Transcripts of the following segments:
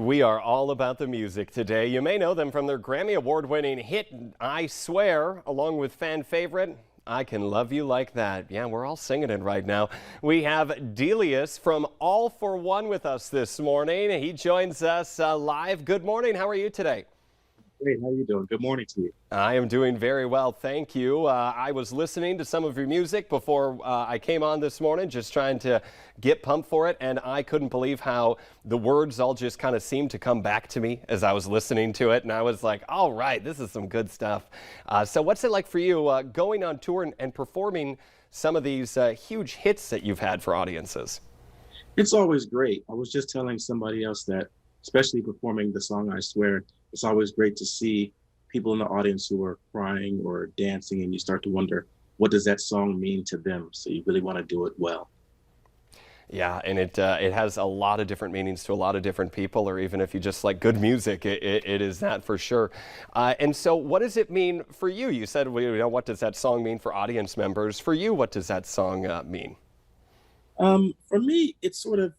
We are all about the music today. You may know them from their Grammy Award-winning hit, I Swear, along with fan favorite, I Can Love You Like That. Yeah, we're all singing it right now. We have Delius from All for One with us this morning. He joins us live. Good morning. How are you today? Great. How are you doing? Good morning to you. I am doing very well, thank you. I was listening to some of your music before I came on this morning, just trying to get pumped for it, and I couldn't believe how the words all just kind of seemed to come back to me as I was listening to it, and I was like, all right, this is some good stuff. So what's it like for you going on tour and performing some of these huge hits that you've had for audiences? It's always great. I was just telling somebody else that, especially performing the song I Swear, it's always great to see people in the audience who are crying or dancing, and you start to wonder, what does that song mean to them? So you really want to do it well. Yeah, and it has a lot of different meanings to a lot of different people, or even if you just like good music, it is that for sure. And so what does it mean for you? You said, well, you know, what does that song mean for audience members? For you, what does that song mean? For me, it's sort of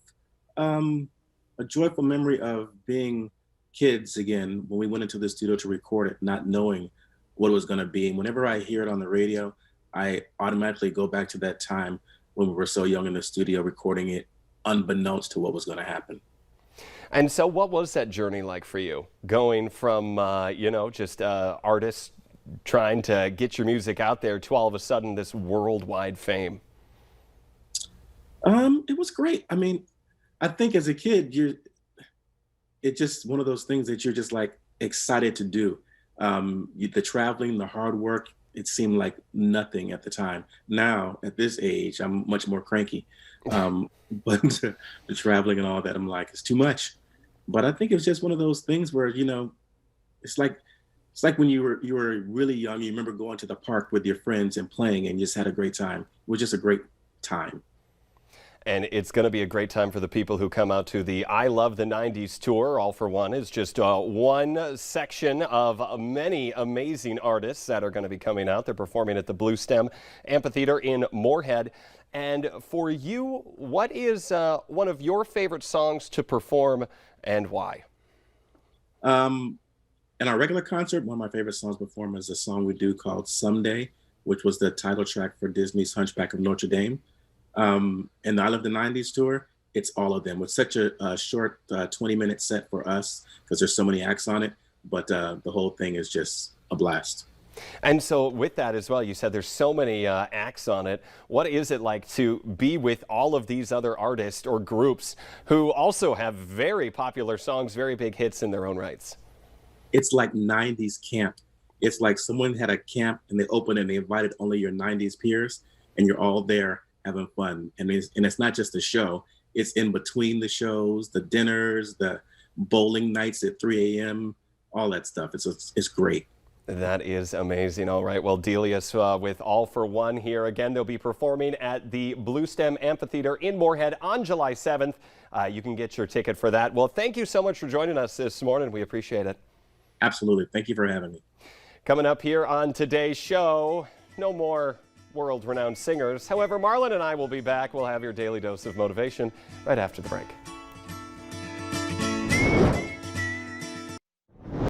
a joyful memory of being kids again when we went into the studio to record it, not knowing what it was going to be. And whenever I hear it on the radio, I automatically go back to that time when we were so young in the studio recording it, unbeknownst to what was going to happen. And so what was that journey like for you, going from, you know, just artists trying to get your music out there to all of a sudden this worldwide fame? It was great. I mean, I think as a kid, it's just one of those things that you're just like excited to do. The traveling, the hard work, it seemed like nothing at the time. Now, at this age, I'm much more cranky. But the traveling and all that, I'm like, it's too much. But I think it was just one of those things where, you know, it's like when you were really young, you remember going to the park with your friends and playing and just had a great time. It was just a great time. And it's going to be a great time for the people who come out to the I Love the 90s tour. All for One is just one section of many amazing artists that are going to be coming out. They're performing at the Blue Stem Amphitheater in Moorhead. And for you, what is one of your favorite songs to perform and why? In our regular concert, one of my favorite songs to perform is a song we do called Someday, which was the title track for Disney's Hunchback of Notre Dame. And the I Love the 90s tour, it's all of them. It's such a short 20-minute set for us because there's so many acts on it, but the whole thing is just a blast. And so with that as well, you said there's so many acts on it. What is it like to be with all of these other artists or groups who also have very popular songs, very big hits in their own rights? It's like 90s camp. It's like someone had a camp and they opened and they invited only your 90s peers and you're all there having fun. And it's not just a show, it's in between the shows, the dinners, the bowling nights at 3 a.m., all that stuff. It's great. That is amazing. All right. Well, Delius with All for One here. Again, they'll be performing at the Blue Stem Amphitheater in Moorhead on July 7th. You can get your ticket for that. Well, thank you so much for joining us this morning. We appreciate it. Absolutely. Thank you for having me. Coming up here on today's show, no more world-renowned singers. However, Marlon and I will be back. We'll have your daily dose of motivation right after the break.